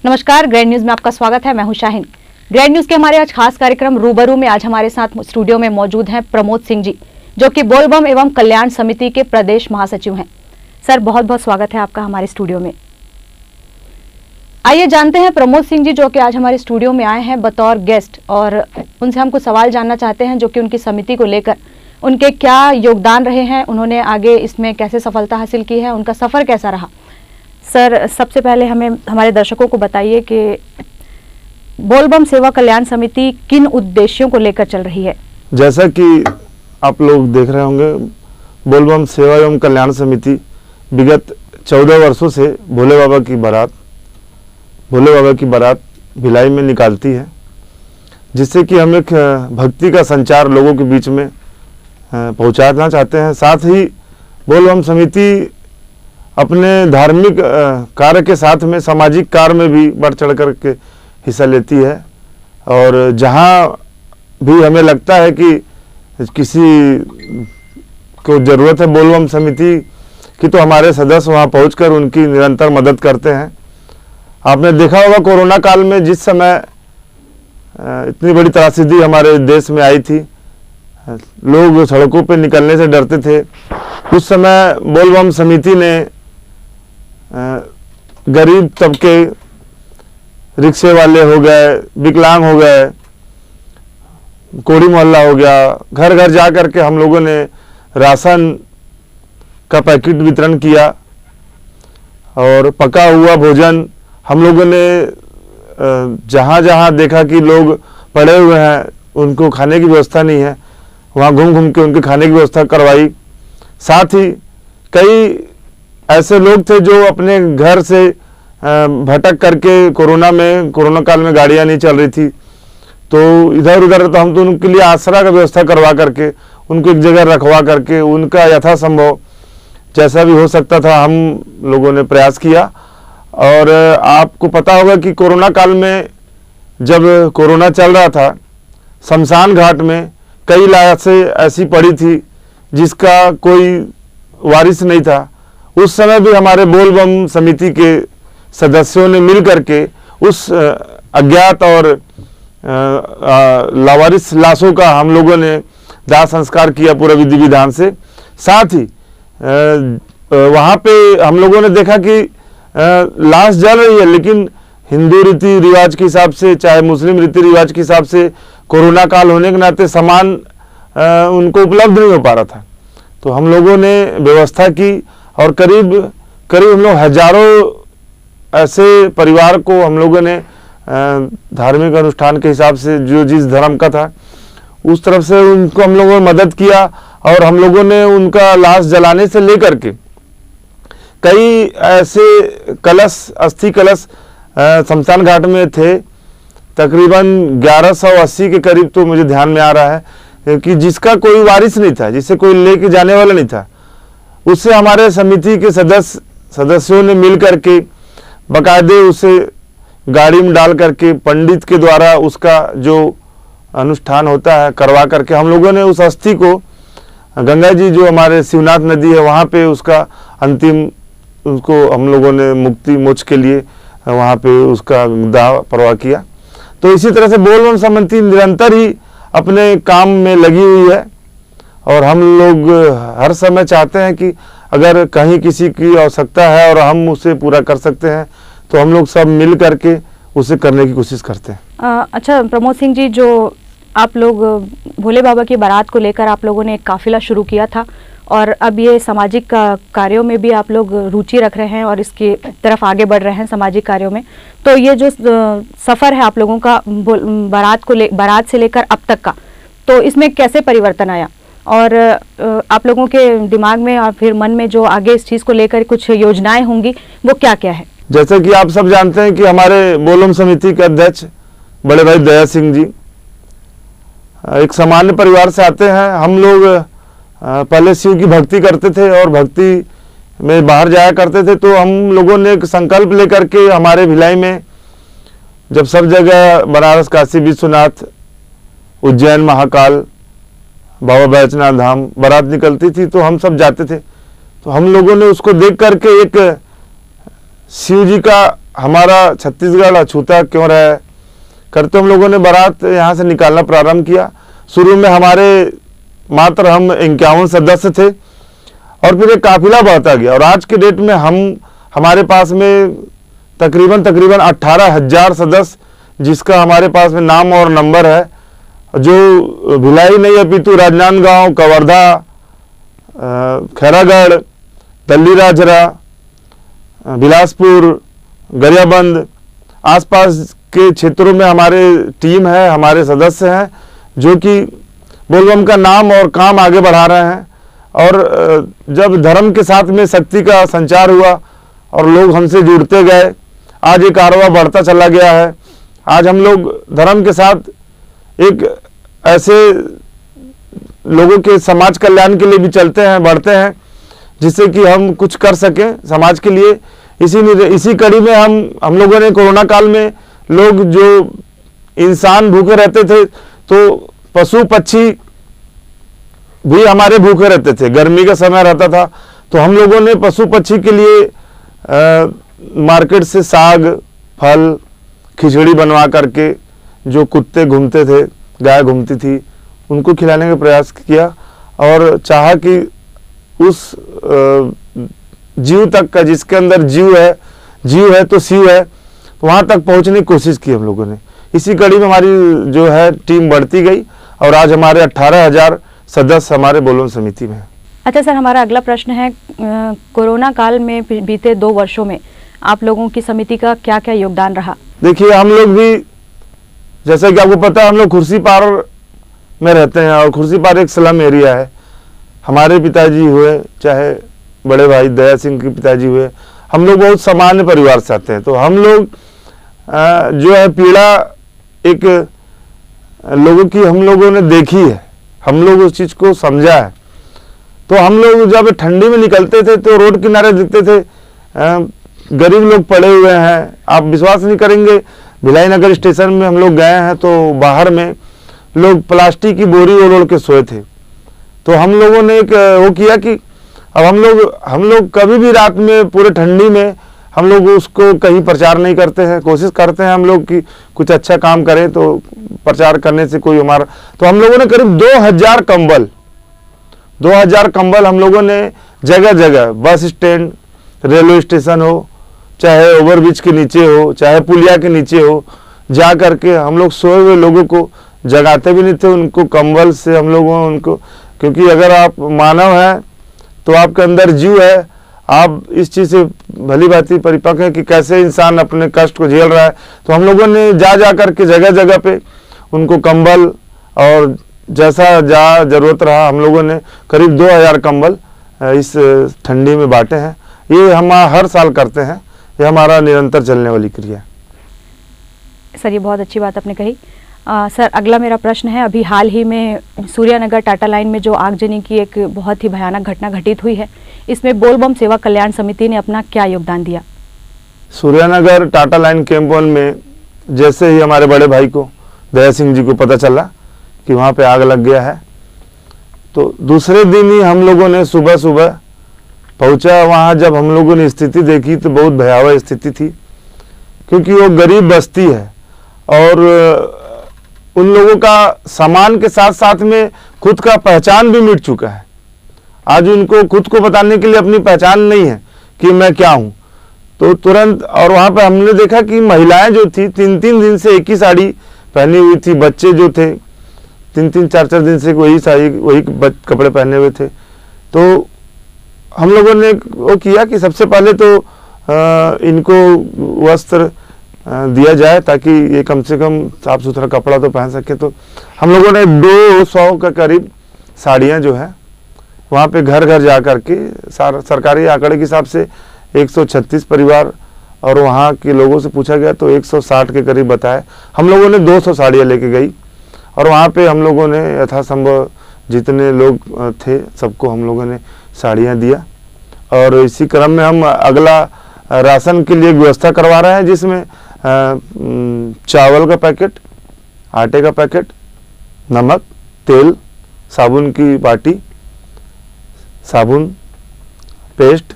नमस्कार, grand news में आपका स्वागत है। मैं हूं शाहीन। ग्रैंड न्यूज के हमारे आज खास कार्यक्रम रूबरू में आज हमारे साथ स्टूडियो में मौजूद हैं प्रमोद सिंह जी, जो कि बोलबम एवं कल्याण समिति के प्रदेश महासचिव हैं। सर, बहुत बहुत स्वागत है आपका हमारे स्टूडियो में। आइए जानते हैं प्रमोद सिंह जी, जो कि आज हमारे स्टूडियो में आए हैं बतौर गेस्ट, और उनसे हम कुछ सवाल जानना चाहते हैं जो कि उनकी समिति को लेकर उनके क्या योगदान रहे हैं, उन्होंने आगे इसमें कैसे सफलता हासिल की है, उनका सफर कैसा रहा। सर, सबसे पहले हमें हमारे दर्शकों को बताइए कि बोलबम सेवा कल्याण समिति किन उद्देश्यों को लेकर चल रही है। जैसा कि आप लोग देख रहे होंगे, बोलबम सेवा एवं कल्याण समिति विगत 14 वर्षों से भोले बाबा की बारात भिलाई में निकालती है, जिससे कि हम एक भक्ति का संचार लोगों के बीच में पहुंचाना चाहते हैं। साथ ही बोलबम समिति अपने धार्मिक कार्य के साथ में सामाजिक कार्य में भी बढ़ चढ़ कर के हिस्सा लेती है, और जहां भी हमें लगता है कि किसी को ज़रूरत है बोलबम समिति की, तो हमारे सदस्य वहां पहुंचकर उनकी निरंतर मदद करते हैं। आपने देखा होगा कोरोना काल में जिस समय इतनी बड़ी त्रासदी हमारे देश में आई थी, लोग सड़कों पे निकलने से डरते थे। उस समय बोलबम समिति ने गरीब तबके, रिक्शे वाले हो गए, विकलांग हो गए, कोड़ी मोहल्ला हो गया, घर घर जा कर के हम लोगों ने राशन का पैकेट वितरण किया, और पका हुआ भोजन हम लोगों ने जहाँ जहाँ देखा कि लोग पड़े हुए हैं, उनको खाने की व्यवस्था नहीं है, वहाँ घूम घूम के उनके खाने की व्यवस्था करवाई। साथ ही कई ऐसे लोग थे जो अपने घर से भटक करके कोरोना काल में गाड़ियाँ नहीं चल रही थी, तो इधर उधर, तो हम तो उनके लिए आसरा का व्यवस्था करवा करके उनको एक जगह रखवा करके उनका यथासंभव जैसा भी हो सकता था हम लोगों ने प्रयास किया। और आपको पता होगा कि कोरोना काल में जब कोरोना चल रहा था, शमशान घाट में कई लाशें ऐसी पड़ी थी जिसका कोई वारिस नहीं था। उस समय भी हमारे बोलबम समिति के सदस्यों ने मिल करके उस अज्ञात और लावारिस लाशों का हम लोगों ने दाह संस्कार किया पूरा विधि विधान से। साथ ही वहाँ पे हम लोगों ने देखा कि लाश जल रही है, लेकिन हिंदू रीति रिवाज के हिसाब से, चाहे मुस्लिम रीति रिवाज के हिसाब से, कोरोना काल होने के नाते सामान उनको उपलब्ध नहीं हो पा रहा था। तो हम लोगों ने व्यवस्था की, और करीब हम लोग हजारों ऐसे परिवार को हम लोगों ने धार्मिक अनुष्ठान के हिसाब से जो जिस धर्म का था उस तरफ से उनको हम लोगों ने मदद किया, और हम लोगों ने उनका लाश जलाने से लेकर के कई ऐसे कलश, अस्थि कलश शमशान घाट में थे, तकरीबन 1180 के करीब, तो मुझे ध्यान में आ रहा है कि जिसका कोई वारिस नहीं था, जिसे कोई लेके जाने वाला नहीं था। उससे हमारे समिति के सदस्यों ने मिल करके बाकायदे उसे गाड़ी में डाल करके पंडित के द्वारा उसका जो अनुष्ठान होता है करवा करके हम लोगों ने उस अस्थि को गंगा जी, जो हमारे शिवनाथ नदी है, वहाँ पे उसका अंतिम, उसको हम लोगों ने मुक्ति मोक्ष के लिए वहाँ पे उसका दाह परवाह किया। तो इसी तरह से बोलबम समिति निरंतर ही अपने काम में लगी हुई है, और हम लोग हर समय चाहते हैं कि अगर कहीं किसी की आवश्यकता है और हम उसे पूरा कर सकते हैं, तो हम लोग सब मिल करके उसे करने की कोशिश करते हैं। अच्छा प्रमोद सिंह जी, जो आप लोग भोले बाबा की बारात को लेकर आप लोगों ने एक काफिला शुरू किया था, और अब ये सामाजिक कार्यों में भी आप लोग रुचि रख रहे हैं और इसकी तरफ आगे बढ़ रहे हैं सामाजिक कार्यों में। तो ये जो सफ़र है आप लोगों का बारात से लेकर अब तक का, तो इसमें कैसे परिवर्तन आया, और आप लोगों के दिमाग में और फिर मन में जो आगे इस चीज़ को लेकर कुछ योजनाएं होंगी, वो क्या क्या है। जैसे कि आप सब जानते हैं कि हमारे बोलबम समिति के अध्यक्ष बड़े भाई दया सिंह जी एक सामान्य परिवार से आते हैं। हम लोग पहले शिव की भक्ति करते थे और भक्ति में बाहर जाया करते थे, तो हम लोगों ने एक संकल्प लेकर के हमारे भिलाई में जब सब जगह बनारस, काशी विश्वनाथ, उज्जैन, महाकाल, बाबा बैजनाथ धाम बारात निकलती थी, तो हम सब जाते थे। तो हम लोगों ने उसको देख करके एक शिव जी का हमारा छत्तीसगढ़ अछूता क्यों रहा है करते हम लोगों ने बारात यहाँ से निकालना प्रारंभ किया। शुरू में हमारे मात्र हम 51 सदस्य थे और फिर एक काफिला बढ़ता गया और आज के डेट में हमारे पास में तकरीबन 18,000 सदस्य जिसका हमारे पास में नाम और नंबर है, जो भिलाई नहीं अपितु राजनांदगांव, कवर्धा, खैरागढ़, दल्ली राजरा, बिलासपुर, गरियाबंद आसपास के क्षेत्रों में हमारे टीम है, हमारे सदस्य हैं जो कि बोलबम का नाम और काम आगे बढ़ा रहे हैं। और जब धर्म के साथ में शक्ति का संचार हुआ और लोग हमसे जुड़ते गए, आज ये कारवां बढ़ता चला गया है। आज हम लोग धर्म के साथ एक ऐसे लोगों के समाज कल्याण के लिए भी चलते हैं, बढ़ते हैं, जिससे कि हम कुछ कर सकें समाज के लिए। इसी कड़ी में हम लोगों ने कोरोना काल में लोग जो इंसान भूखे रहते थे तो पशु पक्षी भी हमारे भूखे रहते थे, गर्मी का समय रहता था तो हम लोगों ने पशु पक्षी के लिए मार्केट से साग, फल, खिचड़ी बनवा करके जो कुत्ते घूमते थे, गाय घूमती थी, उनको खिलाने का प्रयास किया और चाहा कि उस जीव तक का, जिसके अंदर जीव है तो शिव है, वहाँ तक पहुँचने की कोशिश की हम लोगों ने। इसी कड़ी में हमारी जो है टीम बढ़ती गई और आज हमारे 18,000 सदस्य हमारे बोलबम समिति में है। अच्छा सर, हमारा अगला प्रश्न है, कोरोना काल में बीते 2 वर्षों में आप लोगों की समिति का क्या क्या योगदान रहा? देखिए, हम लोग भी, जैसा कि आपको पता है, हम लोग खुर्सीपार में रहते हैं और खुर्सीपार एक स्लम एरिया है। हमारे पिताजी हुए, चाहे बड़े भाई दया सिंह के पिताजी हुए, हम लोग बहुत सामान्य परिवार से आते हैं। तो हम लोग जो है पीड़ा एक लोगों की हम लोगों ने देखी है, हम लोग उस चीज़ को समझा है। तो हम लोग जब ठंडी में निकलते थे तो रोड किनारे दिखते थे गरीब लोग पड़े हुए हैं। आप विश्वास नहीं करेंगे, भिलाई नगर स्टेशन में हम लोग गए हैं तो बाहर में लोग प्लास्टिक की बोरी ओढ़ ओढ़ के सोए थे। तो हम लोगों ने एक वो किया कि अब हम लोग कभी भी रात में पूरे ठंडी में हम लोग उसको कहीं प्रचार नहीं करते हैं, कोशिश करते हैं हम लोग कि कुछ अच्छा काम करें तो प्रचार करने से कोई हमारा। तो हम लोगों ने करीब 2,000 कंबल हम लोगों ने जगह जगह, बस स्टैंड, रेलवे स्टेशन हो, चाहे ओवरब्रिज के नीचे हो, चाहे पुलिया के नीचे हो, जा करके हम लोग सोए हुए लोगों को जगाते भी नहीं थे, उनको कंबल से हम लोगों उनको, क्योंकि अगर आप मानव हैं तो आपके अंदर जीव है, आप इस चीज़ से भली भांति परिपक्व है कि कैसे इंसान अपने कष्ट को झेल रहा है। तो हम लोगों ने जा करके जगह जगह पे उनको कंबल और जैसा जरूरत रहा हम लोगों ने करीब 2,000 कंबल इस ठंडी में बांटे हैं। ये हम हर साल करते हैं, ये हमारा निरंतर चलने वाली क्रिया है। सर, ये बहुत अच्छी बात आपने कही। सर, अगला मेरा प्रश्न है, अभी हाल ही में सूर्यानगर टाटा लाइन में जो आगजनी की एक बहुत ही भयानक घटना घटित हुई है, इसमें बोलबम सेवा कल्याण समिति ने अपना क्या योगदान दिया? सूर्यानगर टाटा लाइन कैंप 1 में जैसे ही हमारे बड़े भाई को, दया सिंह जी को पता चला कि वहाँ पे आग लग गया है, तो दूसरे दिन ही हम लोगों ने सुबह पहुँचा वहाँ। जब हम लोगों ने स्थिति देखी तो बहुत भयावह स्थिति थी, क्योंकि वो गरीब बस्ती है और उन लोगों का सामान के साथ साथ में खुद का पहचान भी मिट चुका है। आज उनको खुद को बताने के लिए अपनी पहचान नहीं है कि मैं क्या हूँ। तो तुरंत, और वहाँ पे हमने देखा कि महिलाएं जो थी 3-3 दिन से एक ही साड़ी पहनी हुई थी, बच्चे जो थे 3-3, 4-4 दिन से वही साड़ी, वही कपड़े पहने हुए थे। तो हम लोगों ने वो किया कि सबसे पहले तो इनको वस्त्र दिया जाए ताकि ये कम से कम साफ सुथरा कपड़ा तो पहन सके। तो हम लोगों ने 200 के करीब साड़ियाँ जो है वहाँ पे घर घर जा करके, सरकारी आंकड़े के हिसाब से 136 परिवार और वहाँ के लोगों से पूछा गया तो 160 के करीब बताए। हम लोगों ने 200 साड़ियाँ लेके गई और वहाँ पे हम लोगों ने यथासंभव जितने लोग थे सबको हम लोगों ने साड़ियाँ दिया। और इसी क्रम में हम अगला राशन के लिए व्यवस्था करवा रहे हैं, जिसमें चावल का पैकेट, आटे का पैकेट, नमक, तेल, साबुन की बाटी, साबुन, पेस्ट,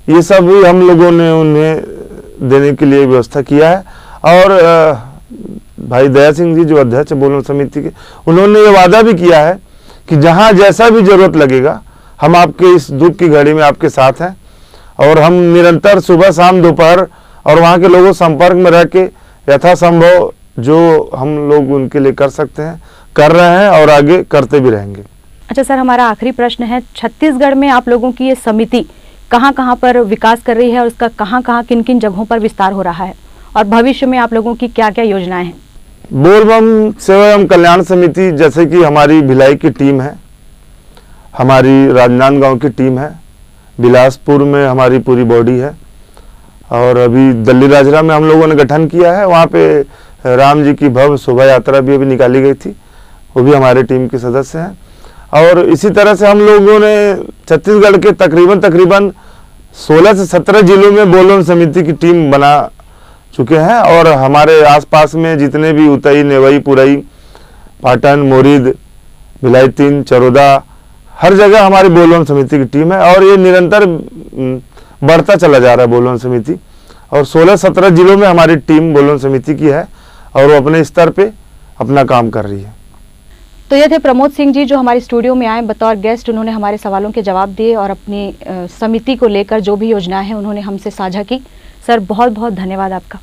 ये सब भी हम लोगों ने उन्हें देने के लिए व्यवस्था किया है। और भाई दया सिंह जी जो अध्यक्ष बोलन समिति के, उन्होंने ये वादा भी किया है कि जहाँ जैसा भी जरूरत लगेगा हम आपके इस दुख की घड़ी में आपके साथ हैं, और हम निरंतर सुबह शाम दोपहर और वहाँ के लोगों संपर्क में रह के यथासंभव जो हम लोग उनके लिए कर सकते हैं कर रहे हैं और आगे करते भी रहेंगे। अच्छा सर, हमारा आखिरी प्रश्न है, छत्तीसगढ़ में आप लोगों की ये समिति कहाँ कहाँ पर विकास कर रही है और उसका कहाँ कहाँ किन किन जगहों पर विस्तार हो रहा है, और भविष्य में आप लोगों की क्या क्या योजनाएं हैं? बोलबम सेवा एवं कल्याण समिति जैसे कि हमारी भिलाई की टीम है, हमारी राजनांदगांव की टीम है, बिलासपुर में हमारी पूरी बॉडी है, और अभी दल्ली राजरा में हम लोगों ने गठन किया है। वहाँ पे राम जी की भव्य शोभा यात्रा भी अभी निकाली गई थी, वो भी हमारे टीम के सदस्य हैं। और इसी तरह से हम लोगों ने छत्तीसगढ़ के तकरीबन 16 से 17 जिलों में बोलबम समिति की टीम बना चुके हैं, और हमारे आसपास में जितने भी उतई, नेवई, पुरई, पाटन, मोरीद, भिलाई 3, चरोदा, हर जगह हमारी बोलबम समिति की टीम है, और ये निरंतर बढ़ता चला जा रहा है बोलबम समिति। और 16-17 जिलों में हमारी टीम बोलबम समिति की है, और वो अपने स्तर पे अपना काम कर रही है। तो ये थे प्रमोद सिंह जी जो हमारे स्टूडियो में आए बतौर गेस्ट। उन्होंने हमारे सवालों के जवाब दिए और अपनी समिति को लेकर जो भी योजनाएं हैं उन्होंने हमसे साझा की। सर बहुत बहुत धन्यवाद आपका।